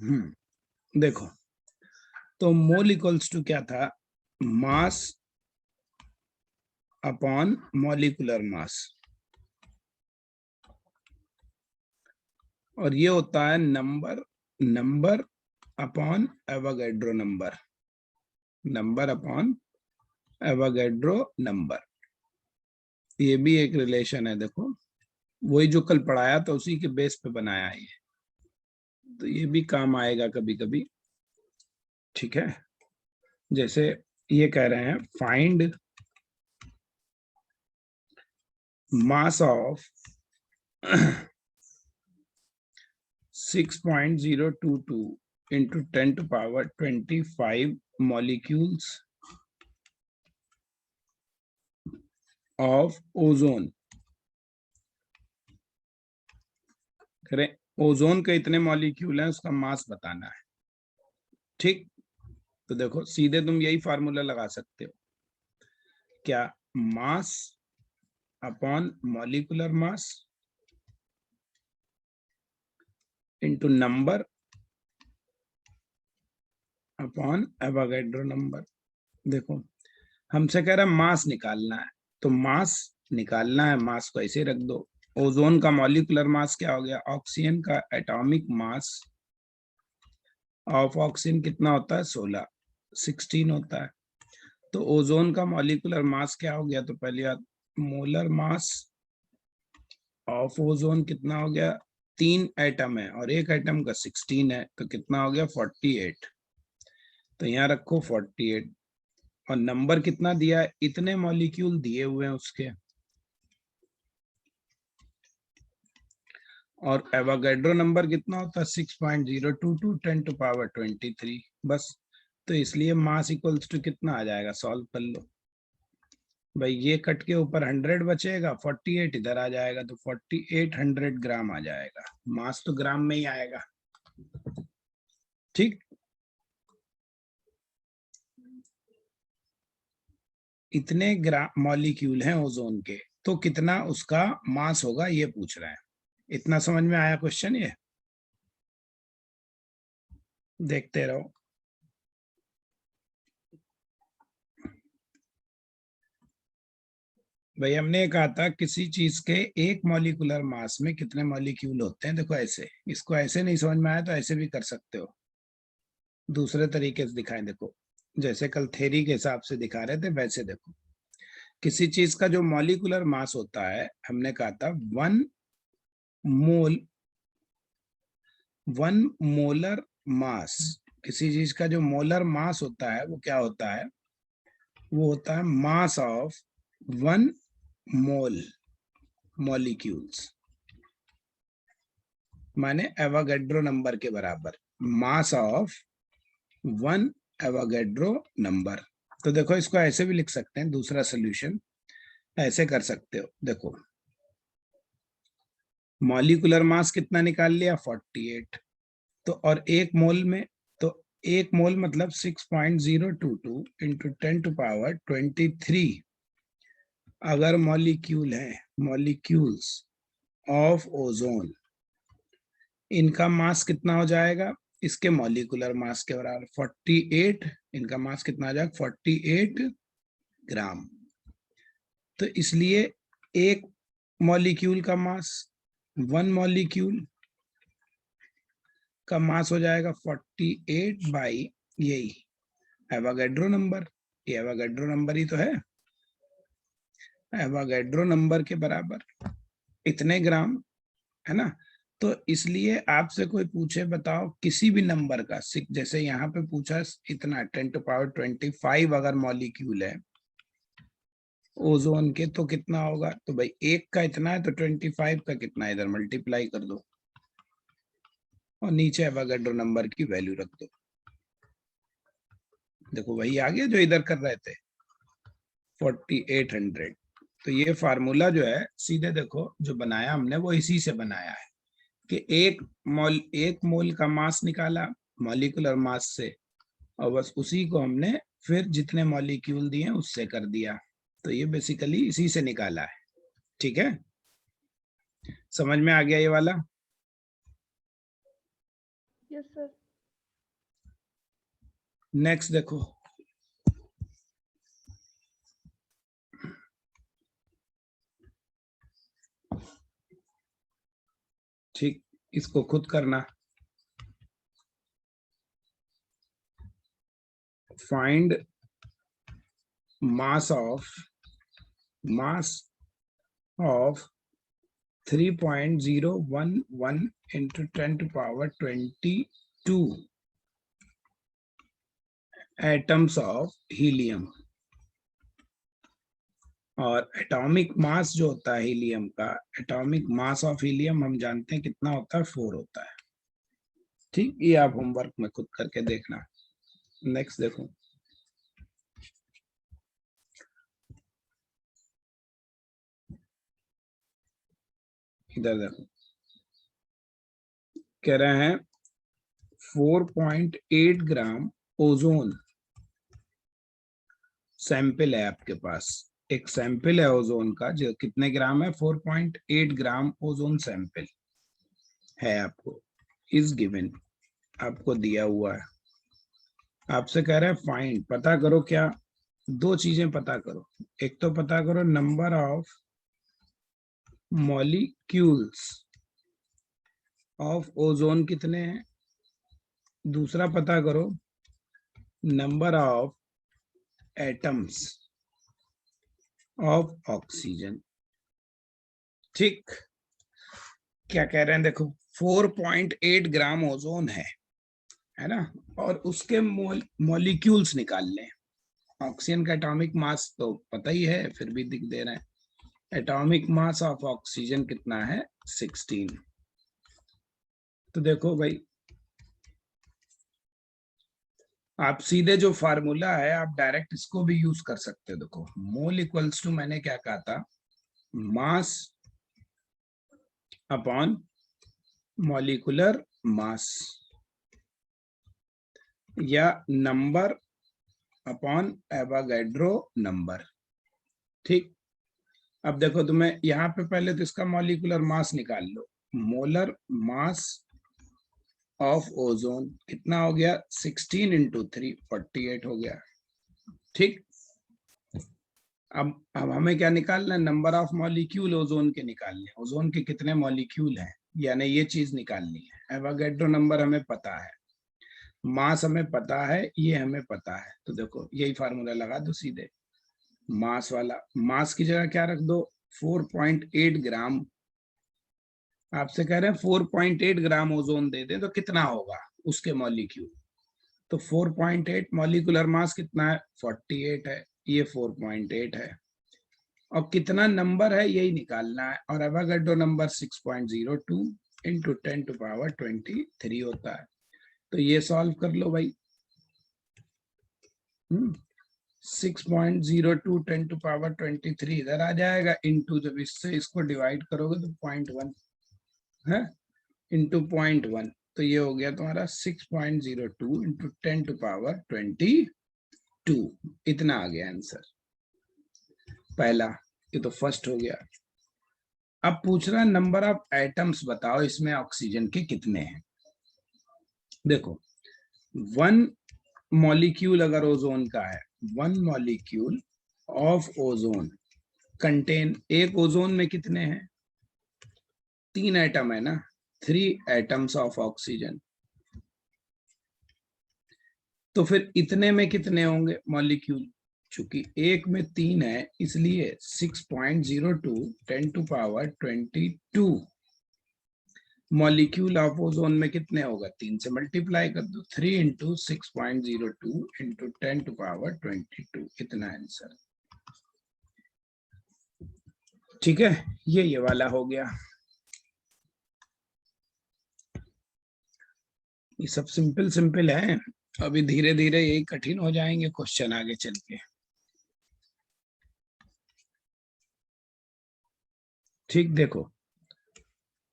देखो, तो मोल equals to क्या था, मास अपॉन मॉलिक्यूलर मास, और ये होता है number upon Avogadro number, number upon Avogadro number. ये भी एक रिलेशन है, देखो वही जो कल पढ़ाया था उसी के बेस पे बनाया है ये, तो ये भी काम आएगा कभी कभी। ठीक है, जैसे ये कह रहे हैं find mass of 6.022 into 10 to power 25 molecules of ozone। करें, ओजोन के इतने मॉलिक्यूल हैं, उसका मास बताना है। ठीक, तो देखो सीधे तुम यही फार्मूला लगा सकते हो, क्या, mass upon molecular mass into number upon Avogadro number. देखो हमसे कह रहा है मास निकालना है, तो मास निकालना है, मास को ऐसे रख दो। ओजोन का मॉलिक्यूलर मास क्या हो गया, ऑक्सीजन का एटॉमिक मास ऑफ ऑक्सीजन कितना होता है, 16 होता है। तो ओजोन का मॉलिक्यूलर मास क्या हो गया, तो पहली बात मोलर मास ऑफ ओजोन कितना हो गया, 3 एटम है और एक एटम का 16 है, तो कितना हो गया 48। तो यहाँ रखो 48, और नंबर कितना दिया है, इतने मॉलिक्यूल दिए हुए हैं उसके, और एवोगैड्रो नंबर कितना होता है 6.022 10 to power 23, बस। तो इसलिए मास इक्वल्स टू कितना आ जाएगा, सॉल्व कर लो भाई, ये कट के ऊपर 100 बचेगा, 48 इधर आ जाएगा, तो 4800 ग्राम आ जाएगा। मास तो ग्राम में ही आएगा। ठीक, इतने ग्राम मॉलिक्यूल हैं ओजोन के, तो कितना उसका मास होगा ये पूछ रहा है। इतना समझ में आया क्वेश्चन, ये देखते रहो। भाई हमने कहा था किसी चीज के एक मॉलिक्यूलर मास में कितने मॉलिक्यूल होते हैं, देखो ऐसे, इसको ऐसे नहीं समझ में आया तो ऐसे भी कर सकते हो, दूसरे तरीके से दिखाएं। देखो जैसे कल थ्योरी के हिसाब से दिखा रहे थे वैसे देखो, किसी चीज का जो मॉलिक्यूलर मास होता है, हमने कहा था 1 मोलर मास, किसी चीज का जो मोलर मास होता है वो क्या होता है, वो होता है मास ऑफ 1 मोल मॉलिक्यूल्स, माने एवोगैड्रो नंबर के बराबर, मास ऑफ 1 एवोगैड्रो नंबर। तो देखो इसको ऐसे भी लिख सकते हैं, दूसरा सोल्यूशन ऐसे कर सकते हो। देखो मॉलिक्यूलर मास कितना निकाल लिया 48, तो और एक मोल में, तो एक मोल मतलब 6.022 इंटू 10 to power 23 अगर मॉलिक्यूल है, मॉलिक्यूल्स ऑफ ओजोन, इनका मास कितना हो जाएगा, इसके मॉलिक्यूलर मास के बराबर 48, इनका मास कितना आ जाएगा 48 ग्राम। तो इसलिए एक मॉलिक्यूल का मास, 1 मॉलिक्यूल का मास हो जाएगा 48 बाई यही एवोगैड्रो नंबर, ये एवोगैड्रो नंबर ही तो है, एवोगैड्रो नंबर के बराबर इतने ग्राम, है ना। तो इसलिए आपसे कोई पूछे बताओ किसी भी नंबर का, जैसे यहाँ पे पूछा इतना 10 to power 25 अगर मॉलिक्यूल है ओजोन के, तो कितना होगा, तो भाई एक का इतना है तो 25 का कितना है, इधर मल्टीप्लाई कर दो और नीचे एवोगैड्रो नंबर की वैल्यू रख दो। देखो वही आ गया जो इधर कर रहे थे 4800। तो ये फार्मूला जो है सीधे देखो जो बनाया हमने वो इसी से बनाया है कि एक मोल का मास निकाला मॉलिक्यूलर मास से, और बस उसी को हमने फिर जितने मॉलिक्यूल दिए उससे कर दिया। तो ये बेसिकली इसी से निकाला है। ठीक है, समझ में आ गया ये वाला। Yes sir. नेक्स्ट देखो, ठीक, इसको खुद करना। Find mass of 3.011 into 10 to power 22 atoms of helium. और एटॉमिक मास जो होता है हीलियम का, एटॉमिक मास ऑफ हीलियम हम जानते हैं कितना होता है, 4 होता है। ठीक, ये आप होमवर्क में खुद करके देखना। नेक्स्ट देखो, इधर देखो, कह रहे हैं 4.8 ग्राम ओजोन सैंपल है आपके पास। एक सैंपल है ओजोन का, जो कितने ग्राम है, 4.8 ग्राम ओजोन सैंपल है आपको, इज गिवन, आपको दिया हुआ है। आपसे कह रहा है फाइंड, पता करो क्या, दो चीजें पता करो। एक तो पता करो number of molecules of ozone कितने हैं, दूसरा पता करो number of atoms of oxygen. ठीक, क्या कह रहे हैं देखो, 4.8 ग्राम ओजोन है ना, और उसके मॉलिक्यूल्स निकाल लें। ऑक्सीजन का एटॉमिक मास तो पता ही है, फिर भी दिख दे रहे हैं। एटॉमिक मास ऑफ ऑक्सीजन कितना है, 16। तो देखो भाई, आप सीधे जो फार्मूला है आप डायरेक्ट इसको भी यूज कर सकते हो। देखो, मोल इक्वल्स टू, मैंने क्या कहा था, मास अपॉन मॉलिक्यूलर मास, या नंबर अपॉन एवोगैड्रो नंबर। ठीक, अब देखो तुम्हें यहाँ पे पहले तो इसका मॉलिक्यूलर मास निकाल लो। मोलर मास ऑफ ओजोन कितना हो गया, 16 इंटू 3, 48 हो गया। ठीक, अब हमें क्या निकालना है, नंबर ऑफ मॉलिक्यूल ओजोन के निकालने, ओजोन के कितने मॉलिक्यूल हैं, यानी ये चीज निकालनी है। एवोगैड्रो नंबर हमें पता है, मास हमें पता है, ये हमें पता है। तो देखो यही फार्मूला लगा दो सीधे, मास वाला, मास की जगह क्या रख दो, 4.8 ग्राम। आपसे कह रहे हैं 4.8 ग्राम ओजोन दे दें तो कितना होगा उसके मॉलिक्यूल, तो 4.8 मॉलिक्यूलर मास कितना है, 48 है, ये 4.8 है, और कितना नंबर है यही निकालना है। और Avogadro number 6.02 into 10 to power 23 होता है। तो ये सॉल्व कर लो भाई। 6.02 10 टू पावर 23 इधर आ जाएगा, इंटू जब इससे इसको डिवाइड करोगे तो 0.1 है, इंटू 0.1, तो ये हो गया तुम्हारा 6.02 इंटू 10 टू पावर 22। इतना आ गया आंसर पहला, ये तो फर्स्ट हो गया। अब पूछ रहा है नंबर ऑफ एटम्स बताओ इसमें ऑक्सीजन के कितने हैं। देखो, 1 मॉलिक्यूल अगर ओजोन का है, 1 मॉलिक्यूल ऑफ ओजोन कंटेन, एक ओजोन में कितने हैं, 3 एटम है ना, 3 एटम्स ऑफ ऑक्सीजन। तो फिर इतने में कितने होंगे मॉलिक्यूल, चूंकि एक में 3 है इसलिए 6.02 10 to power 22 molecule of ozone में कितने होगा, 3 से मल्टीप्लाई कर दो, 3 इंटू 6.02 इंटू 10 टू पावर 22, इतना आंसर। ठीक है, ये वाला हो गया। ये सब सिंपल सिंपल है, अभी धीरे धीरे यही कठिन हो जाएंगे क्वेश्चन आगे चल के। ठीक, देखो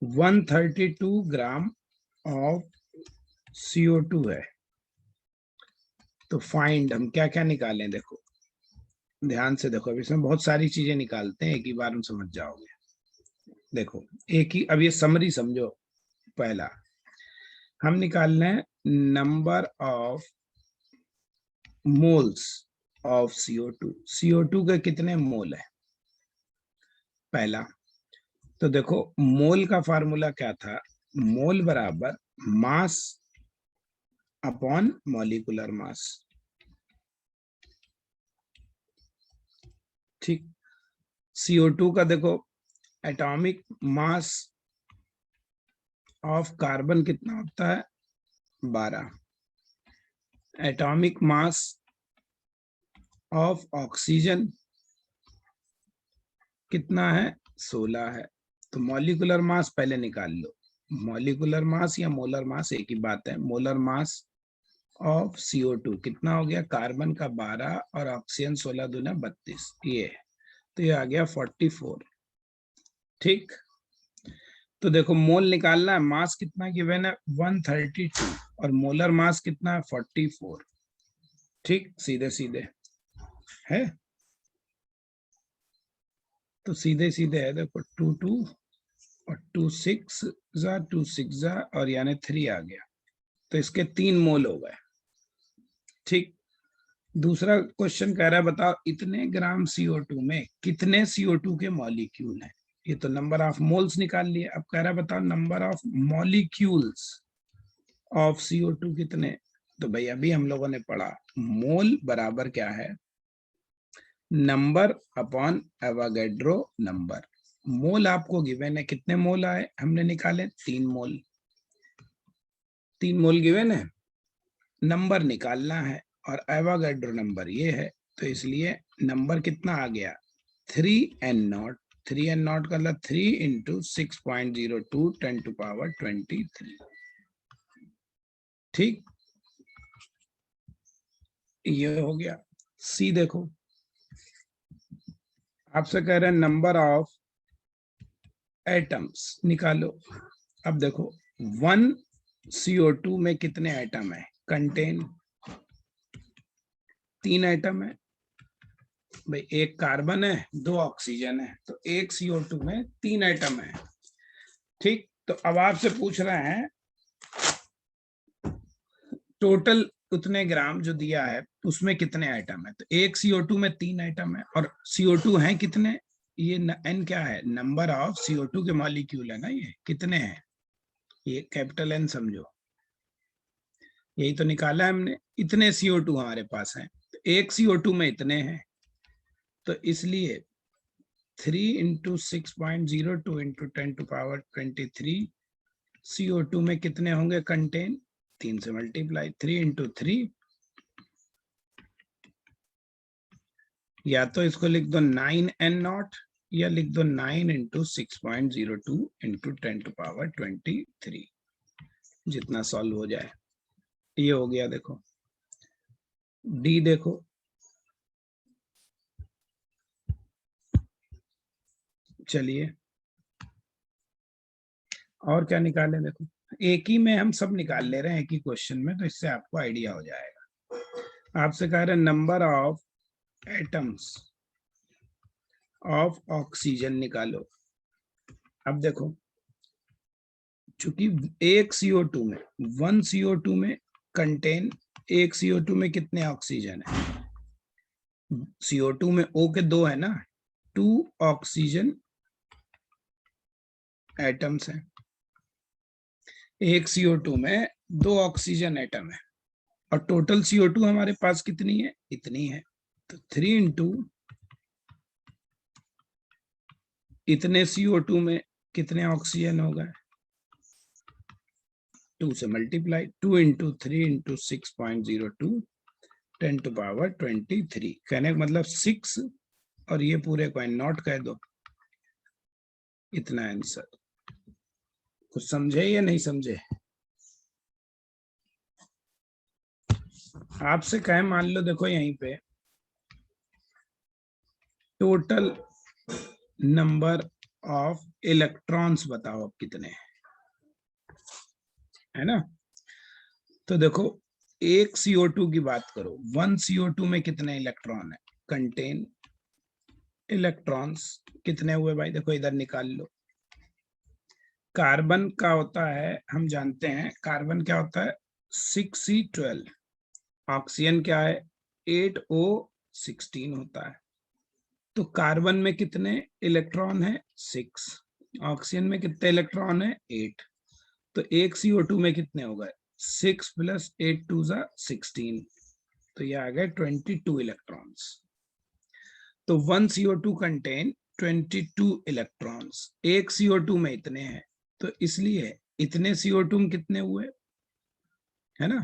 132 ग्राम ऑफ CO2 है, तो फाइंड, हम क्या क्या निकालें, देखो ध्यान से देखो, अब इसमें बहुत सारी चीजें निकालते हैं, एक ही बार में समझ जाओगे। देखो एक ही, अब ये समरी समझो। पहला हम निकालना है number of moles of CO2, CO2 के कितने मोल है पहला। तो देखो मोल का फार्मूला क्या था, मोल बराबर मास अपॉन मॉलिक्यूलर मास, ठीक। CO2 का देखो एटॉमिक मास ऑफ कार्बन कितना होता है 12, एटॉमिक मास ऑफ ऑक्सीजन कितना है 16 है। तो मॉलिक्यूलर मास पहले निकाल लो, मॉलिक्यूलर मास या मोलर मास एक ही बात है। मोलर मास ऑफ CO2 कितना हो गया, कार्बन का 12 और ऑक्सीजन 16 दूना 32, ये है। तो ये आ गया 44, ठीक। तो देखो मोल निकालना है, मास कितना गिवन है 132 और मोलर मास कितना है 44, ठीक। सीधे सीधे है, तो सीधे सीधे है, देखो 2 2 और 2 6 जा 2 6 जा और यानी 3 आ गया, तो इसके 3 मोल हो गए, ठीक। दूसरा क्वेश्चन कह रहा है बताओ इतने ग्राम CO2 में कितने CO2 के मॉलिक्यूल हैं। ये तो नंबर ऑफ मोल्स निकाल लिए, अब कह रहा है बताओ number of molecules of CO2 कितने। तो भाई अभी हम लोगों ने पढ़ा मोल बराबर क्या है, नंबर अपॉन एवोगैड्रो नंबर। मोल आपको गिवन है, कितने मोल आए हमने निकाले 3 मोल, 3 मोल गिवन है, नंबर निकालना है और एवोगैड्रो नंबर ये है, तो इसलिए नंबर कितना आ गया 3n0, 3n0 का मतलब 3 इंटू 6.02 10⁻23, ठीक। ये हो गया। सी देखो आपसे कह रहे हैं नंबर ऑफ एटम्स निकालो। अब देखो 1 CO2 में कितने एटम है, कंटेन 3 एटम है भाई, एक कार्बन है 2 ऑक्सीजन है, तो एक CO2 में 3 एटम है, ठीक। तो अब आपसे पूछ रहे हैं टोटल उतने ग्राम जो दिया है उसमें कितने आइटम है, तो एक CO2 में 3 आइटम है और CO2 है कितने, ये n क्या है, नंबर ऑफ CO2 के मॉलिक्यूल है ना, ये कितने हैं, ये कैपिटल N समझो, यही तो निकाला है हमने, इतने CO2 हमारे पास हैं, तो एक CO2 में इतने हैं, तो इसलिए 3 इंटू 6.02 इंटू 10⁻23 CO2 में कितने होंगे कंटेन, 3 से मल्टीप्लाई, 3 इंटू 3, या तो इसको लिख दो 9n0 या लिख दो 9 इंटू 6.02 इंटू 10⁻23, जितना सॉल्व हो जाए। ये हो गया, देखो डी देखो, चलिए और क्या निकाले, देखो एक ही में हम सब निकाल ले रहे हैं एक ही क्वेश्चन में, तो इससे आपको आइडिया हो जाएगा। आपसे कह रहे हैं number of atoms of oxygen निकालो। अब देखो चूंकि एक CO2 में 1 CO2 में कंटेन, एक CO2 में कितने ऑक्सीजन है, CO2 में O के 2 है ना, 2 ऑक्सीजन एटम्स हैं, एक CO2 में 2 ऑक्सीजन एटम है और टोटल CO2 हमारे पास कितनी है, इतनी है, तो 3 इंटू इतने CO2 में कितने ऑक्सीजन हो गए, 2 से मल्टीप्लाई, 2 इंटू 3 इंटू 6.02 10⁻23, कहने का मतलब 6 और ये पूरे को नॉट कह दो, इतना आंसर। कुछ समझे या नहीं समझे, आपसे कहे मान लो देखो यहीं पे टोटल नंबर ऑफ इलेक्ट्रॉन्स बताओ अब कितने है ना, तो देखो एक CO2 की बात करो, 1 CO2 में कितने इलेक्ट्रॉन है, कंटेन इलेक्ट्रॉन्स कितने हुए भाई, देखो इधर निकाल लो। कार्बन का होता है, हम जानते हैं कार्बन क्या होता है 6C12, ऑक्सीजन क्या है 8O16 होता है। तो कार्बन में कितने इलेक्ट्रॉन है? 6। ऑक्सीजन में कितने इलेक्ट्रॉन है? 8। तो एक CO2 में कितने हो गए? 6 + 8 2 16। तो ये आ गए 22 इलेक्ट्रॉन्स। तो 1 CO2 कंटेन 22 इलेक्ट्रॉन्स। एक CO2 में इतने हैं, तो इसलिए इतने CO2 में कितने हुए, है ना?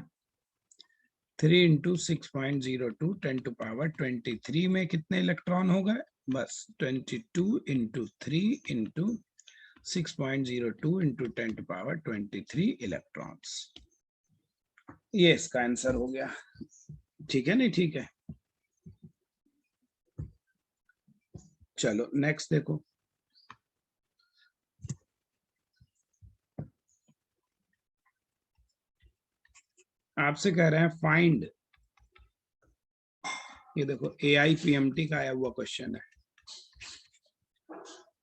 3 × 6.02 10⁻23 में कितने इलेक्ट्रॉन हो गए? बस 22 × 3 × 6.02 × 10⁻23 इलेक्ट्रॉन्स। ये इसका आंसर हो गया। ठीक है, नहीं ठीक है? चलो नेक्स्ट देखो। आपसे कह रहे हैं फाइंड, ये देखो AIPMT का आया हुआ क्वेश्चन है।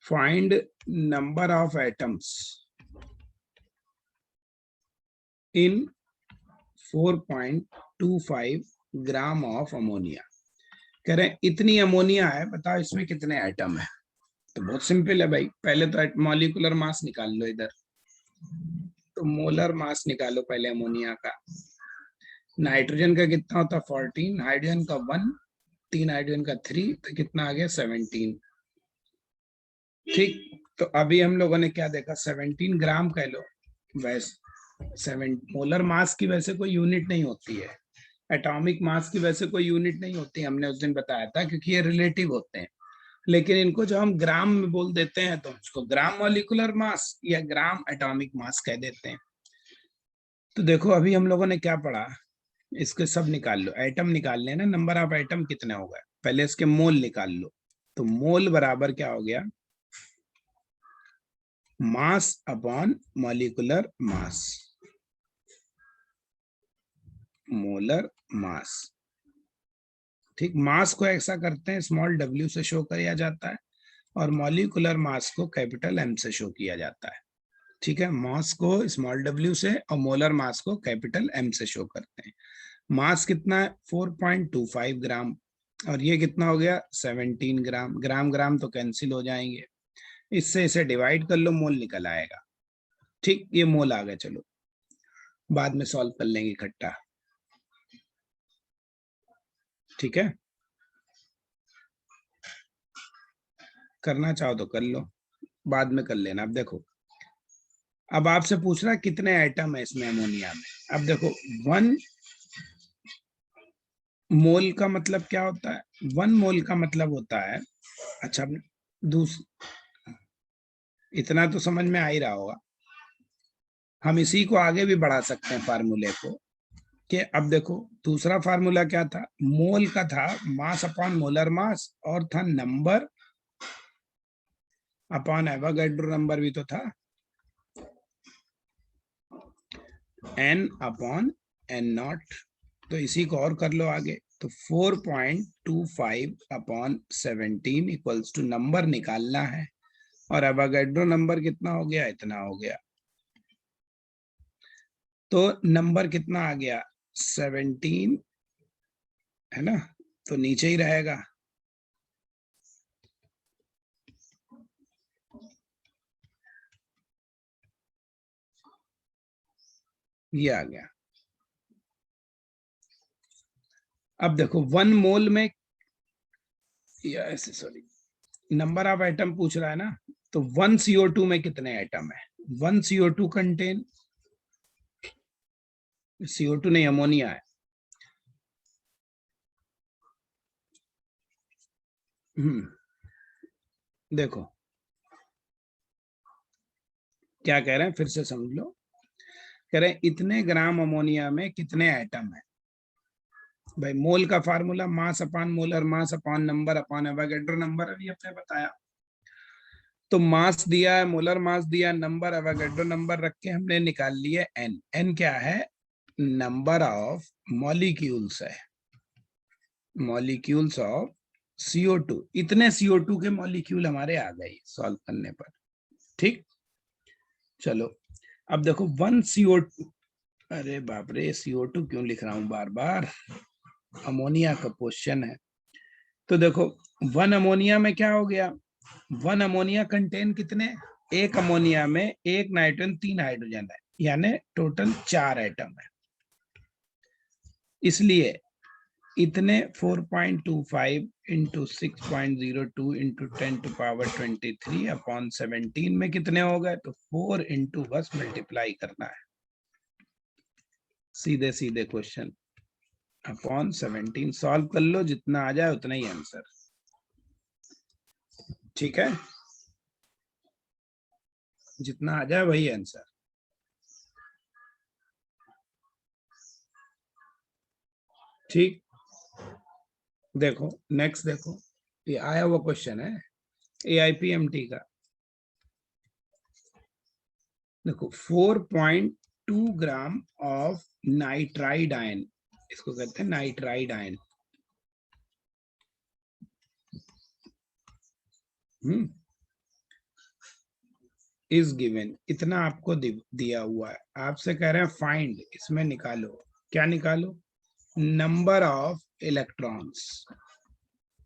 Find number of atoms in 4.25 gram of ammonia. कह रहे हैं इतनी अमोनिया है, बताओ इसमें कितने एटम है? तो बहुत सिंपल है भाई, पहले तो मॉलिक्यूलर मास निकाल लो इधर। तो मोलर मास निकालो पहले अमोनिया का। नाइट्रोजन का कितना होता है? 14, हाइड्रोजन का 1, 3 हाइड्रोजन का 3, तो कितना आ गया? 17। ठीक, तो अभी हम लोगों ने क्या देखा? 17 ग्राम कह लो। वैसे 7 मोलर मास की वैसे कोई यूनिट नहीं होती है, एटॉमिक मास की वैसे कोई यूनिट नहीं होती, हमने उस दिन बताया था, क्योंकि ये रिलेटिव होते हैं। लेकिन इनको जो हम ग्राम में बोल देते हैं तो उसको ग्राम मॉलिक्यूलर मास या ग्राम एटॉमिक मास कह देते हैं। तो देखो अभी हम लोगों ने क्या पढ़ा, इसके सब निकाल लो, एटम निकाल लेना, नंबर ऑफ एटम कितने हो गए, पहले इसके मोल निकाल लो। तो मोल बराबर क्या हो गया? Mass upon molecular mass, molar mass. ठीक, मास को ऐसा करते हैं स्मॉल w से शो किया जाता है, और मॉलिक्यूलर मास को कैपिटल M से शो किया जाता है। ठीक है, मास को स्मॉल w से और मोलर मास को कैपिटल M से शो करते हैं। मास कितना है? 4.25 ग्राम, और ये कितना हो गया? 17 ग्राम। ग्राम ग्राम तो कैंसिल हो जाएंगे, इससे इसे डिवाइड कर लो, मोल निकल आएगा। ठीक, ये मोल आ गया। चलो बाद में सॉल्व कर लेंगे इकट्ठा। ठीक है, करना चाहो तो कर लो, बाद में कर लेना। अब देखो, अब आपसे पूछ रहा है कितने एटम है इसमें अमोनिया में। अब देखो 1 मोल का मतलब क्या होता है? 1 मोल का मतलब होता है, अच्छा इतना तो समझ में आ ही रहा होगा। हम इसी को आगे भी बढ़ा सकते हैं फार्मूले को, कि अब देखो दूसरा फार्मूला क्या था? मोल का था मास अपॉन मोलर मास, और था नंबर अपॉन एवोगैड्रो नंबर भी तो था, n अपॉन n0। तो इसी को और कर लो आगे, तो 4.25 अपॉन 17 इक्वल्स टू नंबर निकालना है, और एवोगैड्रो नंबर कितना हो गया? इतना हो गया। तो नंबर कितना आ गया? 17, है ना? तो नीचे ही रहेगा। ये आ गया। अब देखो 1 मोल में, या ऐसे सॉरी, नंबर ऑफ एटम पूछ रहा है ना, तो 1 CO2 में कितने एटम है? 1 CO2 कंटेन, CO2 नहीं अमोनिया है। देखो क्या कह रहे हैं, फिर से समझ लो। कह रहे हैं इतने ग्राम अमोनिया में कितने एटम है। भाई मोल का formula mass upon molar mass upon number upon Avogadro number, अभी अपने बताया। तो मास दिया है, मोलर मास दिया, नंबर एवोगैड्रो नंबर रख के हमने निकाल लिए n। n क्या है? नंबर ऑफ मॉलिक्यूल्स है, मॉलिक्यूल्स ऑफ CO2। इतने CO2 के मॉलिक्यूल हमारे आ गए सॉल्व करने पर। ठीक, चलो अब देखो 1 CO2, अरे बाप रे CO2 क्यों लिख रहा हूं बार बार, अमोनिया का क्वेश्चन है। तो देखो 1 अमोनिया में क्या हो गया, 1 अमोनिया कंटेन कितने, एक अमोनिया में एक नाइट्रोजन 3 हाइड्रोजन है, यानी टोटल 4 एटम है। इसलिए इतने 4.25 इंटू 6.02 इंटू 10⁻23 अपॉन 17 में कितने हो गए, तो 4 इंटू बस मल्टीप्लाई करना है, सीधे सीधे क्वेश्चन अपॉन 17 सॉल्व कर लो, जितना आ जाए उतना ही आंसर। ठीक है, जितना आ जाए वही आंसर। ठीक, देखो नेक्स्ट, देखो ये आया हुआ क्वेश्चन है AIPMT का। देखो 4.2 ग्राम ऑफ नाइट्राइड आयन, इसको कहते हैं नाइट्राइड आयन। इज गिवन, इतना आपको दिया हुआ है, आपसे कह रहे हैं फाइंड, इसमें निकालो, क्या निकालो, number of electrons,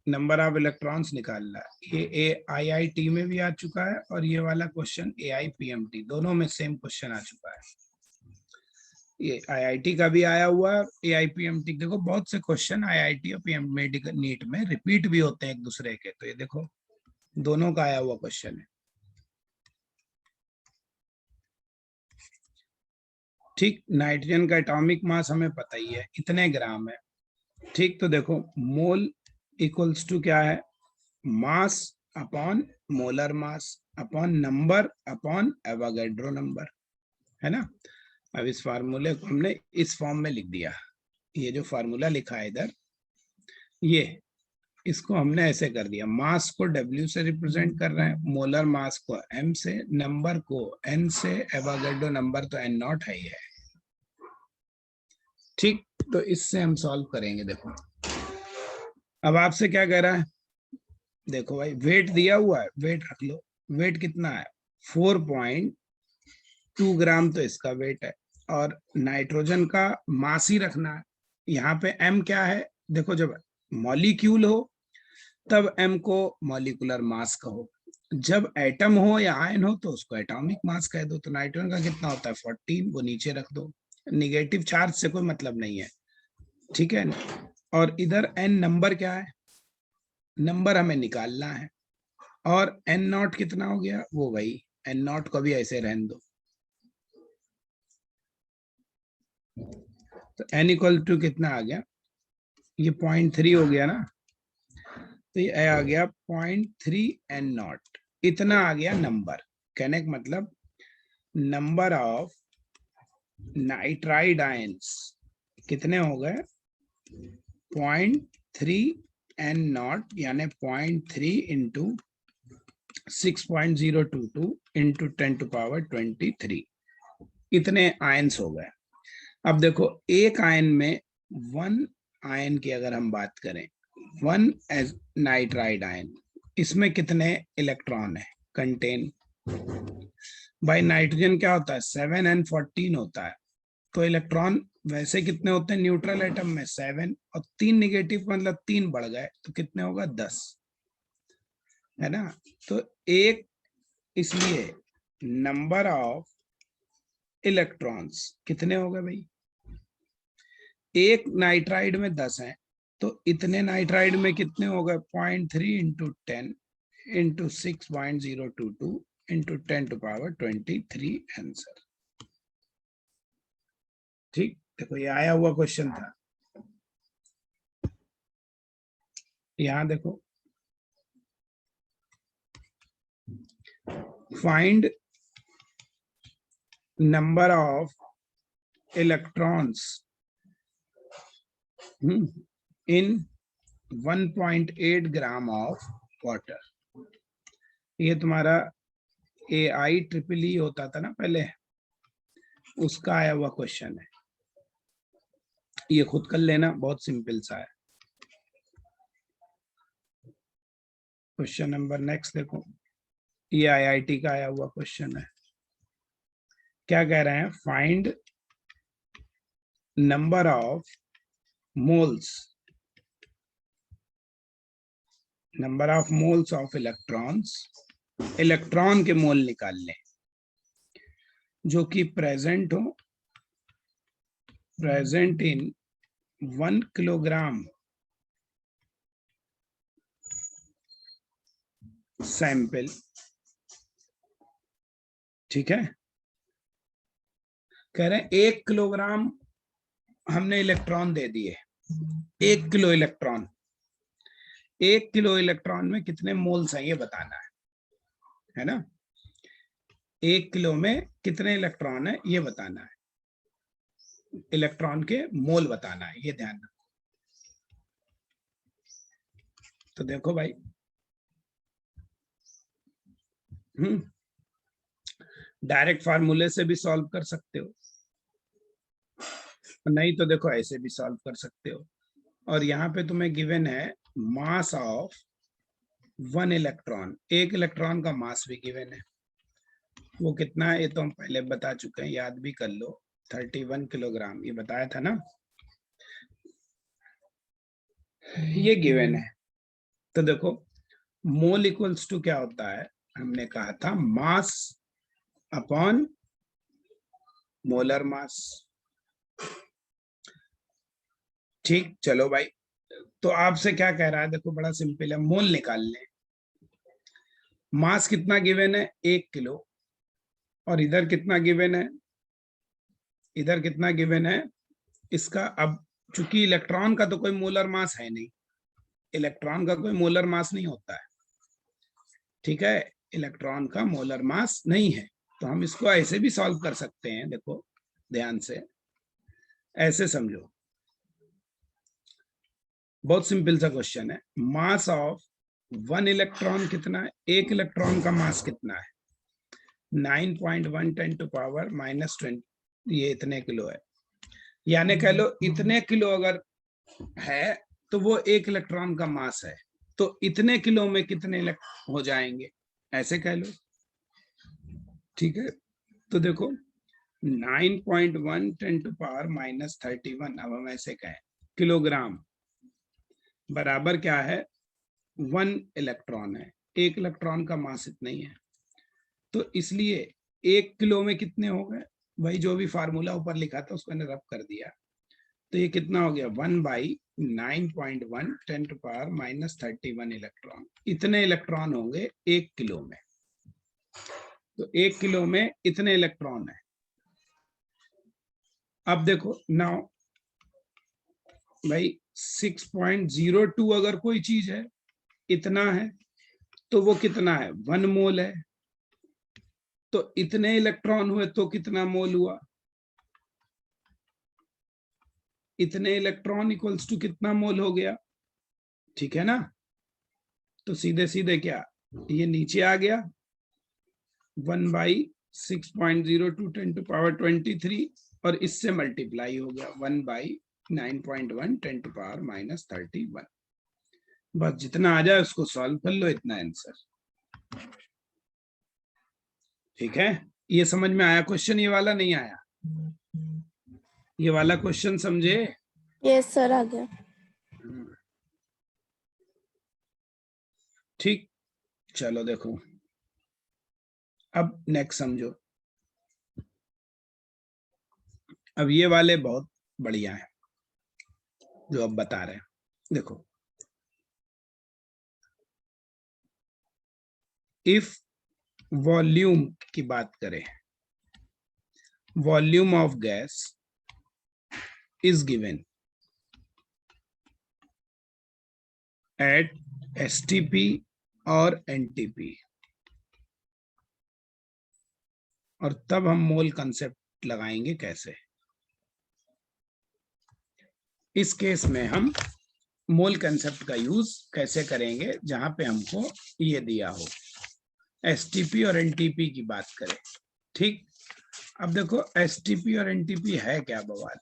number of electrons निकालना है। ये AIIT में भी आ चुका है और ये वाला क्वेश्चन AIPMT, दोनों में सेम क्वेश्चन आ चुका है। ये IIT का भी आया हुआ है, AIPMT, देखो बहुत से क्वेश्चन IIT और PM मेडिकल नीट में रिपीट भी होते हैं एक दूसरे के, तो ये देखो दोनों का आया हुआ क्वेश्चन है। ठीक, नाइट्रोजन का एटॉमिक मास हमें पता ही है, इतने ग्राम है। ठीक, तो देखो मोल इक्वल्स टू क्या है, mass upon molar mass upon number upon Avogadro number, है ना। अब इस फार्मूले को हमने इस फॉर्म में लिख दिया, ये जो फार्मूला लिखा है इधर, ये इसको हमने ऐसे कर दिया, मास को W से रिप्रेजेंट कर रहे हैं, मोलर मास को M से, नंबर को N से, एवोगैड्रो नंबर तो N0 है ही है। ठीक, तो इससे हम सॉल्व करेंगे। देखो अब आपसे क्या कह रहा है, देखो भाई वेट दिया हुआ है, वेट रख लो, वेट कितना है 4.2 ग्राम, तो इसका वेट है, और नाइट्रोजन का मास ही रखना है। यहाँ पे M क्या है, देखो जब मॉलिक्यूल हो तब M को मॉलिक्यूलर मास कहो, जब एटम हो या आयन हो तो उसको एटॉमिक मास कह दो। तो नाइट्रोजन का कितना होता है 14, वो नीचे रख दो, निगेटिव चार्ज से कोई मतलब नहीं है, ठीक है। और इधर N नंबर क्या है, नंबर हमें निकालना है, और N0 कितना हो गया, वो वही N0 को भी ऐसे रहने दो। तो N इक्वल टू कितना आ गया, ये 0.3 हो गया ना, तो ये आ गया 0.3 N0, इतना आ गया नंबर। कहने का मतलब नंबर ऑफ नाइट्राइड आयंस कितने हो गए 0.3 N0, यानी 0.3 इंटू 6.022 इंटू 10⁻23, इतने आयंस हो गए। अब देखो एक आयन में 1 आयन की अगर हम बात करें, 1 एज नाइट्राइड आयन, इसमें कितने इलेक्ट्रॉन है कंटेन, भाई नाइट्रोजन क्या होता है 7n14 होता है, तो इलेक्ट्रॉन वैसे कितने होते हैं न्यूट्रल एटम में 7, और 3 निगेटिव मतलब 3 बढ़ गए तो कितने होगा 10, है ना। तो एक, इसलिए नंबर ऑफ इलेक्ट्रॉन्स कितने हो गए भाई, एक नाइट्राइड में 10 है, तो इतने नाइट्राइड में कितने हो गए 0.3 इंटू 10 इंटू 6.022 इंटू 10⁻23 आंसर। ठीक, देखो ये आया हुआ क्वेश्चन था, यहां देखो find number of electrons in 1.8 gram of water. ये तुम्हारा AIEEE होता था ना पहले, उसका आया हुआ क्वेश्चन है, ये खुद कर लेना, बहुत सिंपल सा है। क्वेश्चन नंबर नेक्स्ट देखो, ये IIT का आया हुआ क्वेश्चन है, क्या कह रहे हैं, find number of moles number of moles of electrons, electron के मोल निकाल लें जो कि प्रेजेंट इन 1 किलोग्राम सैंपल। ठीक है, कह रहे हैं 1 किलोग्राम हमने इलेक्ट्रॉन दे दिए, 1 किलो इलेक्ट्रॉन, 1 किलो इलेक्ट्रॉन में कितने मोल्स हैं ये बताना है ना। 1 किलो में कितने इलेक्ट्रॉन है ये बताना है, इलेक्ट्रॉन के मोल बताना है, ये ध्यान रखो। तो देखो भाई, डायरेक्ट फार्मूले से भी सॉल्व कर सकते हो, नहीं तो देखो ऐसे भी सॉल्व कर सकते हो। और यहाँ पे तुम्हें गिवन है मास ऑफ 1 इलेक्ट्रॉन, एक इलेक्ट्रॉन का मास भी गिवन है, वो कितना है ये तो हम पहले बता चुके हैं, याद भी कर लो, 31 किलोग्राम, ये बताया था ना, ये गिवन है। तो देखो मोल इक्वल्स टू क्या होता है, हमने कहा था मास अपॉन मोलर मास। ठीक, चलो भाई, तो आपसे क्या कह रहा है, देखो बड़ा सिंपल है, मोल निकाल लें। मास कितना गिवन है, 1 किलो, और इधर कितना गिवन है, इधर कितना गिवन है इसका। अब चूंकि इलेक्ट्रॉन का तो कोई मोलर मास है नहीं, इलेक्ट्रॉन का कोई मोलर मास नहीं होता है, ठीक है, इलेक्ट्रॉन का मोलर मास नहीं है, तो हम इसको ऐसे भी सॉल्व कर सकते हैं। देखो ध्यान से, ऐसे समझो, बहुत सिंपल सा क्वेश्चन है, मास ऑफ 1 इलेक्ट्रॉन कितना है, एक इलेक्ट्रॉन का मास कितना है, 9.1 10 टू पावर -20, ये इतने किलो है, यानी कह लो इतने किलो अगर है तो वो एक इलेक्ट्रॉन का मास है, तो इतने किलो में कितने हो जाएंगे, ऐसे कह लो। ठीक है, तो देखो 9.1 10 टू पावर -31, अब हम ऐसे कहें किलोग्राम बराबर क्या है, 1 इलेक्ट्रॉन है, एक इलेक्ट्रॉन का मास इतना ही है, तो इसलिए 1 किलो में कितने हो गए, वही जो भी फार्मूला ऊपर लिखा था उसको मैंने रब कर दिया, तो ये कितना हो गया, 1/9.1 10 टू पावर -31 इलेक्ट्रॉन, इतने इलेक्ट्रॉन होंगे 1 किलो में, तो 1 किलो में इतने इलेक्ट्रॉन है। अब देखो नाउ भाई 6.02 अगर कोई चीज है, इतना है, तो वो कितना है, 1 मोल है, तो इतने इलेक्ट्रॉन हुए तो कितना मोल हुआ, इतने इलेक्ट्रॉन इक्वल्स टू कितना मोल हो गया, ठीक है ना। तो सीधे सीधे क्या, ये नीचे आ गया 1/6.02 10 टू पावर 23, और इससे मल्टीप्लाई हो गया 1/9.1 10 टू पावर -31, बस जितना आ जाए उसको सॉल्व कर लो, इतना आंसर। ठीक है, ये समझ में आया क्वेश्चन, ये वाला नहीं आया, ये वाला क्वेश्चन समझे। यस सर, आ गया। ठीक, चलो देखो अब नेक्स्ट समझो, अब ये वाले बहुत बढ़िया है जो अब बता रहे हैं। देखो, इफ वॉल्यूम की बात करें, volume of gas is given at STP और NTP, और तब हम मोल कंसेप्ट लगाएंगे कैसे। इस केस में हम मोल कंसेप्ट का यूज कैसे करेंगे, जहां पे हमको ये दिया हो, STP और NTP की बात करें। ठीक, अब देखो STP और NTP है क्या बवाल,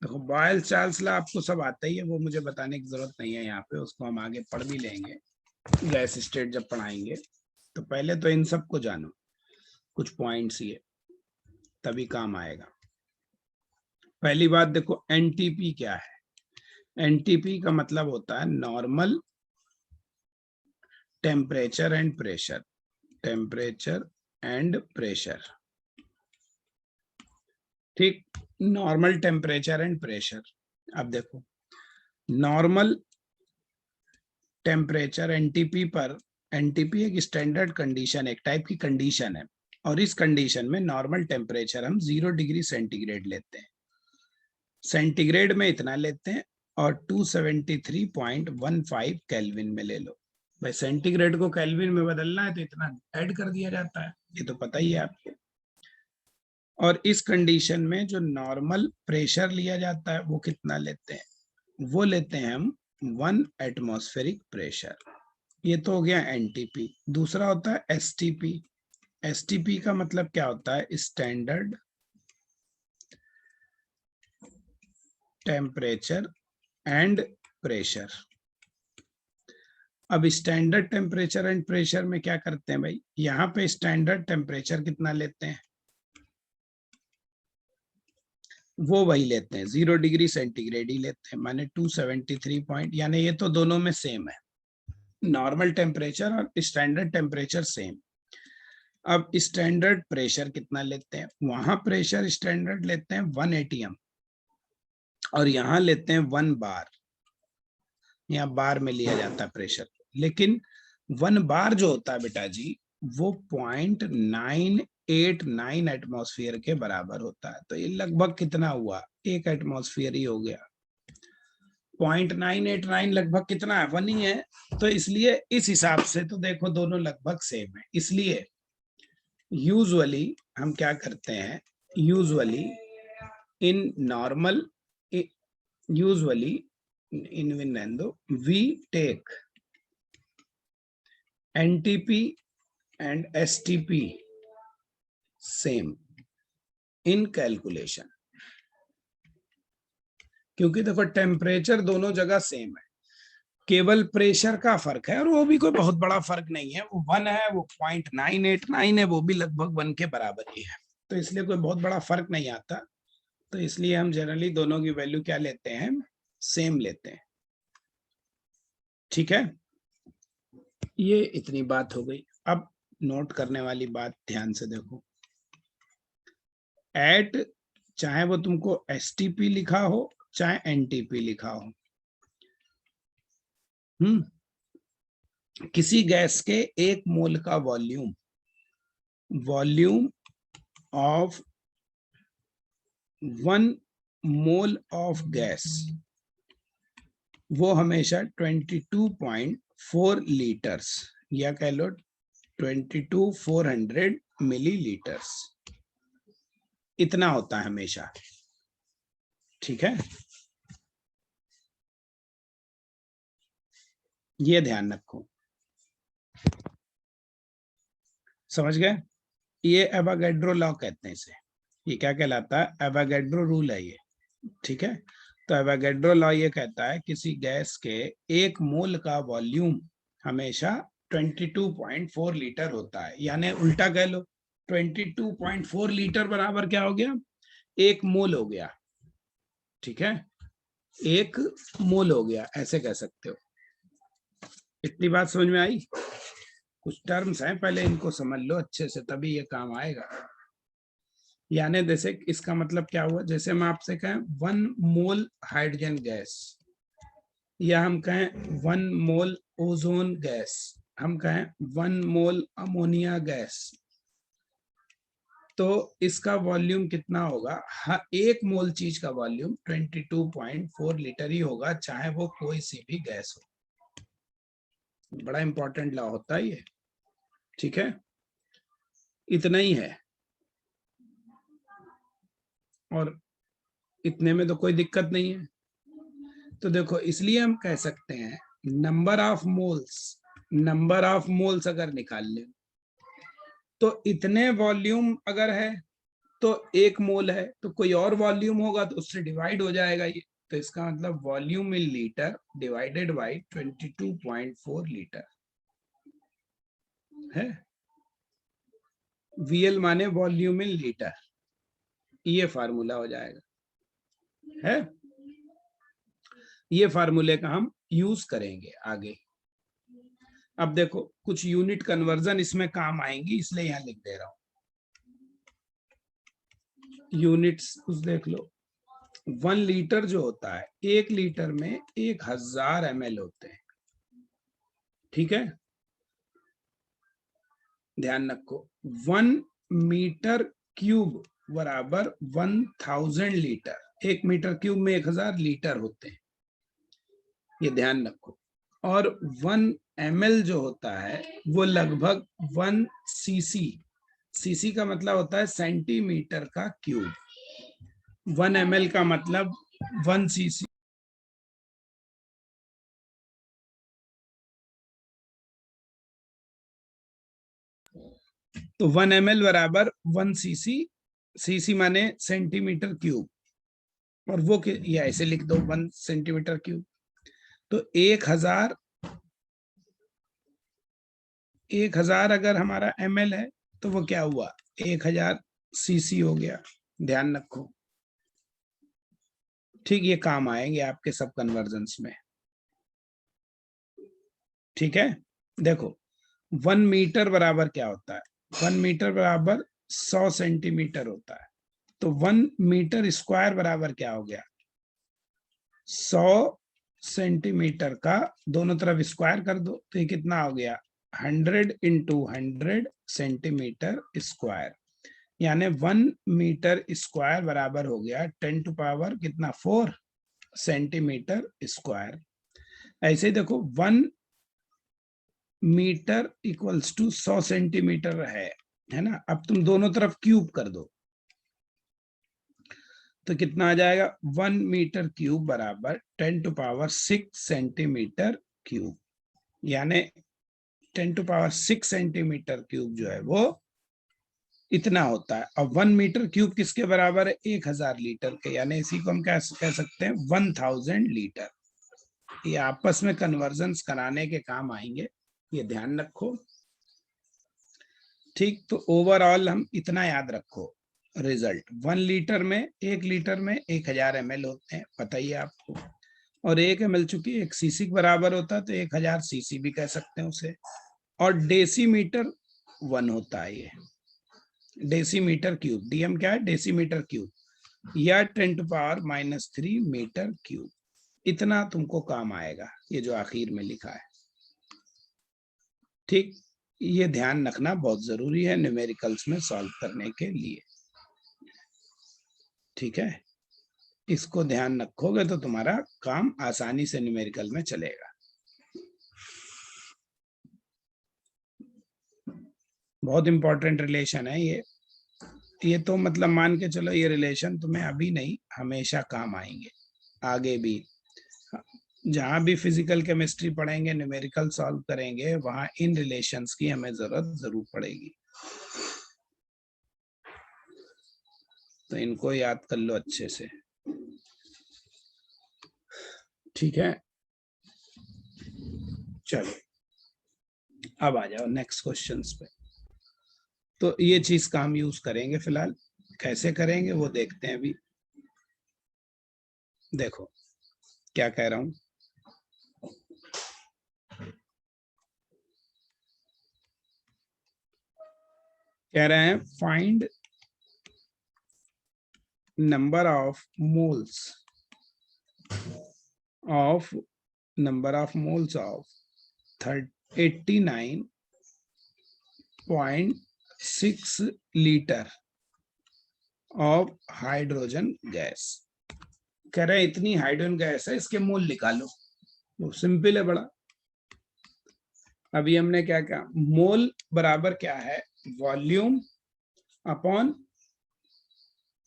देखो बॉयल चार्ल्स लॉ आपको सब आता ही है, वो मुझे बताने की जरूरत नहीं है यहाँ पे, उसको हम आगे पढ़ भी लेंगे गैस स्टेट जब पढ़ाएंगे, तो पहले तो इन सब को जानो, कुछ पॉइंट्स ये तभी काम आएगा। पहली बात देखो NTP क्या है, NTP का मतलब होता है normal temperature and pressure, temperature and pressure, ठीक, नॉर्मल टेम्परेचर एंड प्रेशर। अब देखो नॉर्मल टेम्परेचर एनटीपी पर, एनटीपी एक स्टैंडर्ड कंडीशन, एक टाइप की कंडीशन है, और इस कंडीशन में नॉर्मल टेम्परेचर हम 0 डिग्री सेंटीग्रेड लेते हैं, सेंटीग्रेड में इतना लेते हैं, और 273.15 केल्विन में ले लो। भाई सेंटीग्रेड को केल्विन में बदलना है तो इतना ऐड कर दिया जाता है, ये तो पता ही है आपको। और इस कंडीशन में जो नॉर्मल प्रेशर लिया जाता है वो कितना लेते हैं, वो लेते हैं हम 1 एटमॉस्फेरिक प्रेशर। ये तो हो गया एनटीपी। दूसरा होता है एसटीपी। एसटीपी का मतलब क्या होता है, स्टैंडर्ड टेम्परेचर एंड प्रेशर। अब स्टैंडर्ड टेम्परेचर एंड प्रेशर में क्या करते हैं भाई, यहाँ पे स्टैंडर्ड टेम्परेचर कितना लेते हैं, वो वही लेते हैं 0 डिग्री सेंटीग्रेड ही लेते हैं, माने 273 पॉइंट, यानी ये तो दोनों में सेम है, नॉर्मल टेम्परेचर और स्टैंडर्ड टेम्परेचर सेम। अब स्टैंडर्ड प्रेशर कितना लेते हैं, वहां प्रेशर स्टैंडर्ड लेते हैं 1 atm, और यहाँ लेते हैं 1 बार, यहाँ बार में लिया जाता है प्रेशर, लेकिन 1 बार जो होता है बेटा जी वो 0.989 एटमॉस्फेयर के बराबर होता है। तो ये लगभग कितना हुआ, 1 एटमॉस्फेयर ही हो गया। 0.989 लगभग कितना है, 1 ही है। तो इसलिए इस हिसाब से तो देखो दोनों लगभग सेम है। इसलिए यूजुअली हम क्या करते हैं, usually in normal, usually in विनैंडो we take NTP and STP same in calculation, क्योंकि देखो टेम्परेचर दोनों जगह सेम है, केवल प्रेशर का फर्क है, और वो भी कोई बहुत बड़ा फर्क नहीं है, वो 1 है, वो 0.989 है, वो भी लगभग 1 के बराबर ही है, तो इसलिए कोई बहुत बड़ा फर्क नहीं आता। तो इसलिए हम जनरली दोनों की वैल्यू क्या लेते हैं, सेम लेते हैं, ठीक है। ये इतनी बात हो गई। अब नोट करने वाली बात ध्यान से देखो, एट चाहे वो तुमको एसटीपी लिखा हो चाहे एनटीपी लिखा हो, किसी गैस के 1 मोल का volume, volume of 1 mole of gas, वो हमेशा 22.4 लीटर्स, या कह लो 22,400 मिलीलीटर्स, इतना होता है हमेशा, ठीक है, ये ध्यान रखो, समझ गए। ये एवोगैड्रो लॉ कहते हैं इसे, ये क्या कहलाता है, एवोगैड्रो रूल है ये, ठीक है। तो एवोगैड्रो लॉ ये कहता है किसी गैस के 1 मोल का वॉल्यूम हमेशा 22.4 लीटर होता है, यानी उल्टा कह लो 22.4 लीटर बराबर क्या हो गया, 1 मोल हो गया, ठीक है, 1 मोल हो गया, ऐसे कह सकते हो। इतनी बात समझ में आई। कुछ टर्म्स हैं, पहले इनको समझ लो अच्छे से, तभी ये काम आएगा। यानी जैसे इसका मतलब क्या हुआ, जैसे मैं आपसे कहें 1 मोल हाइड्रोजन गैस, या हम कहें 1 मोल ओजोन गैस, हम कहें 1 मोल अमोनिया गैस, तो इसका वॉल्यूम कितना होगा, हर 1 मोल चीज का वॉल्यूम 22.4 लीटर ही होगा, चाहे वो कोई सी भी गैस हो। बड़ा इंपॉर्टेंट लॉ होता है ये, ठीक है, इतना ही है, और इतने में तो कोई दिक्कत नहीं है। तो देखो इसलिए हम कह सकते हैं number of moles, number of moles अगर निकाल ले तो इतने वॉल्यूम अगर है तो 1 मोल है, तो कोई और वॉल्यूम होगा तो उससे डिवाइड हो जाएगा ये, तो इसका मतलब volume in litre divided by 22.4 litre है, वीएल माने वॉल्यूम इन लीटर, ये फार्मूला हो जाएगा, है, ये फार्मूले का हम यूज करेंगे आगे, अब देखो कुछ यूनिट कन्वर्जन इसमें काम आएंगी, इसलिए यहां लिख दे रहा हूं। यूनिट्स कुछ देख लो। 1 लीटर जो होता है, 1 लीटर में 1000 ml होते हैं। ठीक है, ध्यान रखो। 1 मीटर क्यूब बराबर 1000 लीटर। 1 मीटर क्यूब में 1000 लीटर होते हैं, ये ध्यान रखो। और 1 ml जो होता है वो लगभग 1 सीसी। सीसी का मतलब होता है सेंटीमीटर का क्यूब। 1 ml का मतलब 1 सीसी। तो 1 ml बराबर 1 सीसी। सीसी माने सेंटीमीटर क्यूब, और वो या ऐसे लिख दो 1 सेंटीमीटर क्यूब। तो 1000 अगर हमारा ml है तो वो क्या हुआ, 1000 सीसी हो गया। ध्यान रखो, ठीक, ये काम आएंगे आपके सब कन्वर्जन्स में। ठीक है, देखो 1 मीटर बराबर क्या होता है, 1 मीटर बराबर 100 सेंटीमीटर होता है। तो 1 मीटर स्क्वायर बराबर क्या हो गया, 100 सेंटीमीटर का दोनों तरफ स्क्वायर कर दो, तो ये कितना हो गया, 100 इंटू 100 सेंटीमीटर स्क्वायर। यानी 1 मीटर स्क्वायर बराबर हो गया 10 टू पावर कितना, 4 सेंटीमीटर स्क्वायर। ऐसे देखो 1 मीटर इक्वल्स टू 100 सेंटीमीटर है ना। अब तुम दोनों तरफ क्यूब कर दो, तो कितना आ जाएगा, 1 मीटर क्यूब बराबर 10 टू पावर 6 सेंटीमीटर क्यूब। यानी 10 टू पावर 6 सेंटीमीटर क्यूब जो है वो इतना होता है। और 1 मीटर क्यूब किसके बराबर है, 1000 लीटर के। यानी इसी को हम कह सकते हैं 1000 लीटर। ये आपस में कन्वर्जन्स कराने के काम आएंगे, ये ध्यान रखो। ठीक, तो ओवरऑल हम इतना याद रखो, रिजल्ट 1 लीटर में 1 लीटर में 1000 ml होते हैं, पता ही है आपको। और 1 ml चूंकि 1 सीसी के बराबर होता है तो 1000 सीसी भी कह सकते हैं उसे। और डेसीमीटर 1 होता है ये, डेसीमीटर क्यूब। डीएम क्या है, डेसीमीटर क्यूब, या 10 टू पावर -3 मीटर क्यूब। इतना तुमको काम आएगा, ये जो आखिर में लिखा है। ठीक, ये ध्यान रखना बहुत जरूरी है न्यूमेरिकल्स में सॉल्व करने के लिए। ठीक है, इसको ध्यान रखोगे तो तुम्हारा काम आसानी से न्यूमेरिकल में चलेगा। बहुत इंपॉर्टेंट रिलेशन है ये तो मतलब मान के चलो, ये रिलेशन तुम्हें अभी नहीं हमेशा काम आएंगे, आगे भी जहां भी फिजिकल केमिस्ट्री पढ़ेंगे, न्यूमेरिकल सॉल्व करेंगे, वहां इन रिलेशंस की हमें जरूरत जरूर पड़ेगी। तो इनको याद कर लो अच्छे से। ठीक है, चलो अब आ जाओ नेक्स्ट क्वेश्चंस पे। तो ये चीज काम यूज करेंगे फिलहाल, कैसे करेंगे वो देखते हैं अभी। देखो क्या कह रहा हूं, कह रहे हैं find number of moles of 89.6 litre of hydrogen gas. कह रहे हैं इतनी हाइड्रोजन गैस है, इसके मोल निकालो। वो सिंपल है बड़ा। अभी हमने क्या क्या, मोल बराबर क्या है, वॉल्यूम अपॉन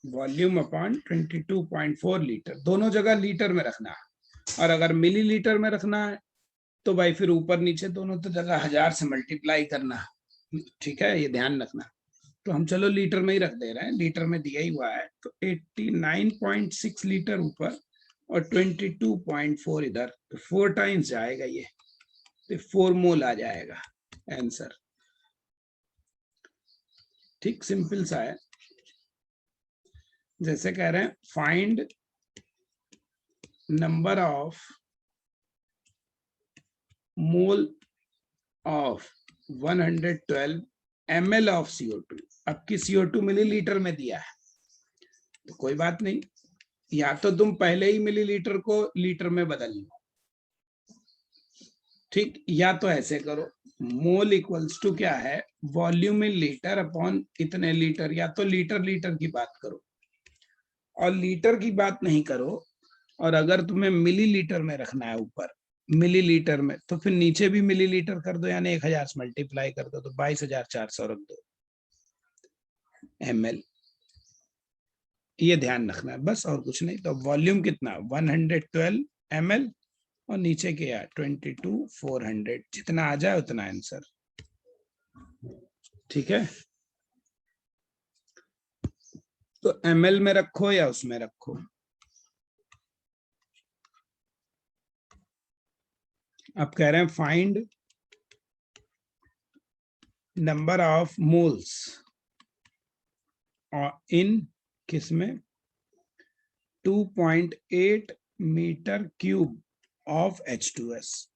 22.4 लीटर। दोनों जगह लीटर में रखना है, और अगर मिलीलीटर में रखना है तो भाई फिर ऊपर नीचे दोनों तो जगह 1000 से मल्टीप्लाई करना। ठीक है, ये ध्यान रखना। तो हम चलो लीटर में ही रख दे रहे हैं, लीटर में दिया ही हुआ है। तो 89.6 लीटर ऊपर और 22.4 इधर, तो 4 टाइम्स जाएगा ये, तो 4 मोल आ जाएगा आंसर। ठीक, सिंपल सा है। जैसे कह रहे हैं find number of mole of 112 ml of CO2, अब की CO2 मिलीलीटर में दिया है तो कोई बात नहीं, या तो तुम पहले ही मिलीलीटर को लीटर में बदल लो, ठीक, या तो ऐसे करो, मोल इक्वल्स टू क्या है, वॉल्यूम इन लीटर अपॉन इतने लीटर, या तो लीटर लीटर की बात करो, और लीटर की बात नहीं करो, और अगर तुम्हें मिलीलीटर में रखना है ऊपर मिलीलीटर में, तो फिर नीचे भी मिलीलीटर कर दो, यानी 1000 से मल्टीप्लाई कर दो तो 22,400 रख दो ml, ये ध्यान रखना है बस, और कुछ नहीं। तो वॉल्यूम कितना, 112 ml, और नीचे क्या 22,400, जितना आ जाए उतना आंसर, ठीक है। तो ml में रखो या उसमें रखो, अब कह रहे हैं फाइंड नंबर ऑफ मोल्स इन किसमें 2.8 मीटर क्यूब ऑफ H2S,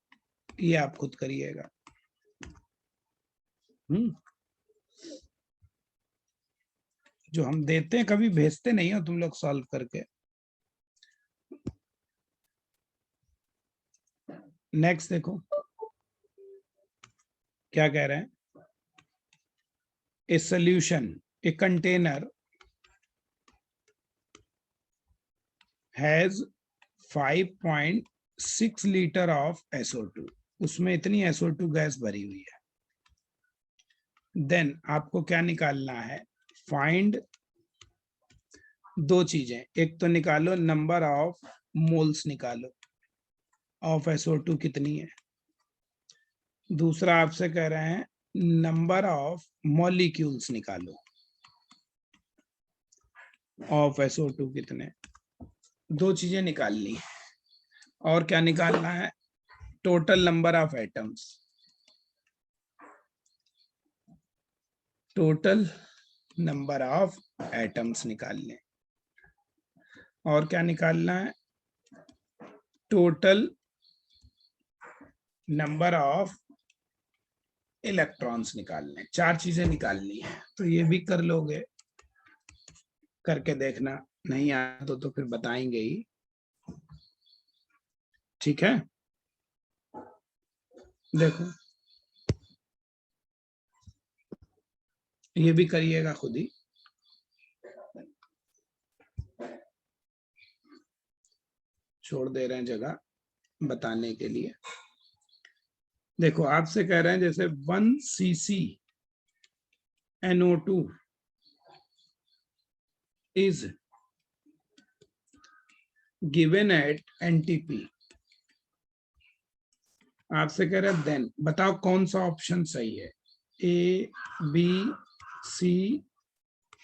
ये आप खुद करिएगा। जो हम देते हैं कभी भेजते नहीं हो तुम लोग सॉल्व करके। नेक्स्ट देखो क्या कह रहे हैं, a solution, a container has 5.6 litre of SO2, उसमें इतनी SO2 गैस भरी हुई है। देन आपको क्या निकालना है, फाइंड दो चीजें, एक तो निकालो नंबर ऑफ मोल्स निकालो ऑफ SO2 कितनी है, दूसरा आपसे कह रहे हैं नंबर ऑफ मॉलिक्यूल्स निकालो ऑफ SO2 कितने, दो चीजें निकालनी है। और क्या निकालना है, total number of atoms, total number of atoms निकालने, और क्या निकालना है, टोटल नंबर ऑफ इलेक्ट्रॉन्स निकालने, चार चीजें निकालनी है। तो ये भी कर लोगे, करके देखना, नहीं आया तो फिर बताएंगे ही, ठीक है। देखो ये भी करिएगा खुद ही, छोड़ दे रहे हैं जगह बताने के लिए। देखो आपसे कह रहे हैं जैसे 1 cc NO2 is given at NTP, आपसे कह रहे हैं देन बताओ कौन सा ऑप्शन सही है, A B C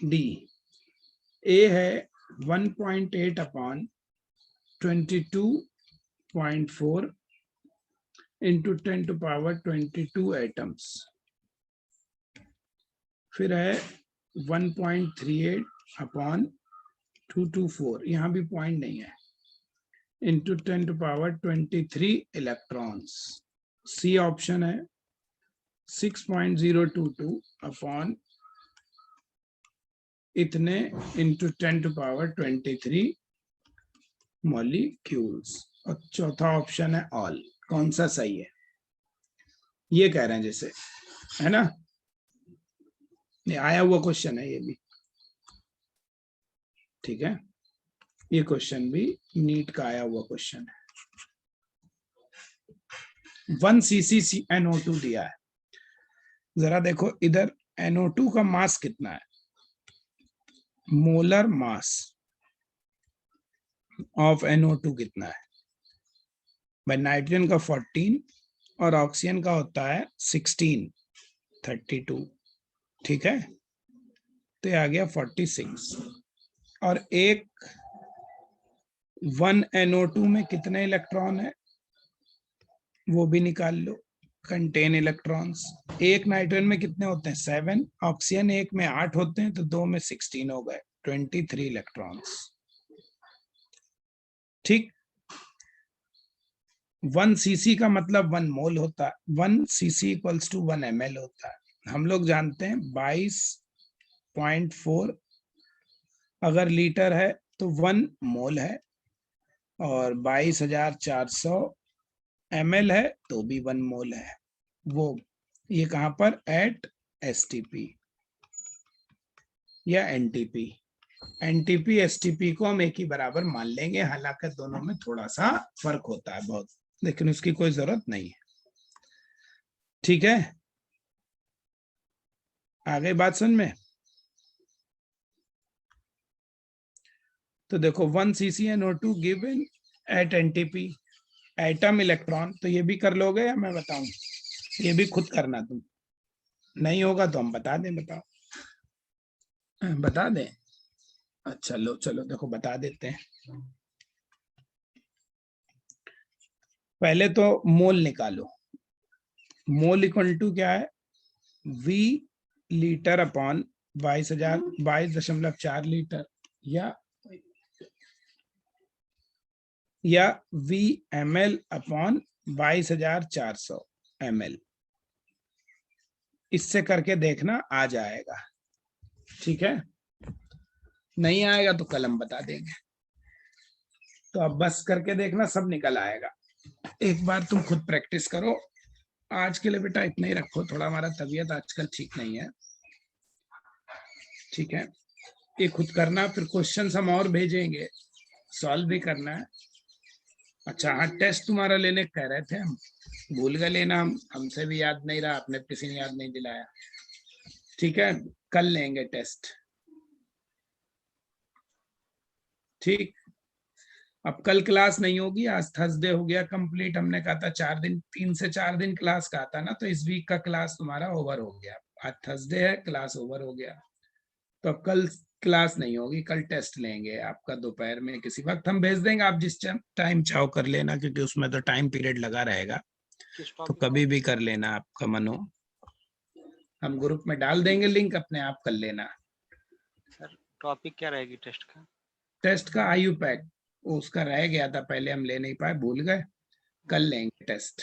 D। A है 1.8 upon 22.4 into 10 to power 22 atoms, फिर है 1.38 अपॉन 224, यहाँ भी पॉइंट नहीं है, into 10 to power 23 electrons. C option है 6.022 अपॉन इतने इंटू 10 टू पावर 23 मॉलिक्यूल्स, और चौथा ऑप्शन है ऑल। कौन सा सही है ये कह रहे हैं जैसे, है ना, ये आया हुआ क्वेश्चन है ये भी, ठीक है, ये क्वेश्चन भी नीट का आया हुआ क्वेश्चन है। 1 cc NO2 दिया है, जरा देखो इधर NO2 का मास कितना है, मोलर मास ऑफ NO2 कितना है, भाई नाइट्रोजन का 14 और ऑक्सीजन का होता है 16, 32, ठीक है, तो ये आ गया 46। और एक 1 NO2 में कितने इलेक्ट्रॉन है वो भी निकाल लो, कंटेन इलेक्ट्रॉन्स। एक नाइट्रोजन में कितने होते हैं 7, ऑक्सीजन एक में 8 होते हैं, तो 2 में 16 हो गए, 23 इलेक्ट्रॉन्स, ठीक। 1 cc का मतलब 1 मोल होता है, 1 cc इक्वल्स टू 1 ml होता है। हम लोग जानते हैं 22.4 अगर लीटर है तो 1 मोल है, और 22,400 ml है तो भी 1 मोल है। वो ये कहां पर, एट एसटीपी या एनटीपी। एनटीपी एसटीपी को हम एक ही बराबर मान लेंगे, हालांकि दोनों में थोड़ा सा फर्क होता है बहुत, लेकिन उसकी कोई जरूरत नहीं है। ठीक है, आगे बात सुन में। तो देखो 1 CCNO2 given at NTP, atom electron, तो ये भी कर लोगे या मैं बताऊं? ये भी खुद करना, तुम नहीं होगा तो हम बता दें, बताओ बता दें। अच्छा लो चलो देखो बता देते हैं। पहले तो मोल निकालो। मोल इक्वल टू क्या है, V लीटर अपॉन 22,4 लीटर, या V ml अपॉन 22,400 ml। इससे करके देखना आ जाएगा, ठीक है। नहीं आएगा तो कल हम बता देंगे। तो अब बस करके देखना, सब निकल आएगा। एक बार तुम खुद प्रैक्टिस करो। आज के लिए बेटा इतना ही रखो, थोड़ा हमारा तबीयत आजकल ठीक नहीं है, ठीक है। ये खुद करना, फिर क्वेश्चन हम और भेजेंगे, सॉल्व भी करना है। अच्छा हाँ, टेस्ट तुम्हारा लेने कह रहे थे हम, भूल गए लेना, हमसे भी याद नहीं रहा, आपने किसी ने याद नहीं दिलाया। ठीक है, कल लेंगे टेस्ट। ठीक, अब कल क्लास नहीं होगी, आज थर्सडे हो गया कंप्लीट। हमने कहा था 4 दिन, 3 से 4 दिन क्लास का आता ना, तो इस वीक का क्लास तुम्हारा ओवर हो गया। आज थर्सडे है, क्लास ओवर हो गया, तो अब कल क्लास नहीं होगी, कल टेस्ट लेंगे आपका दोपहर में किसी वक्त हम भेज देंगे, आप जिस टाइम चाहो कर लेना, क्योंकि उसमें तो टाइम पीरियड लगा रहेगा, तो कभी भी कर लेना आपका मन हो। हम ग्रुप में डाल देंगे लिंक, अपने आप कर लेना। सर टॉपिक क्या रहेगी टेस्ट का? टेस्ट का IUPAC, उसका रह गया था पहले, हम ले नहीं पाए, भूल गए, कल लेंगे टेस्ट।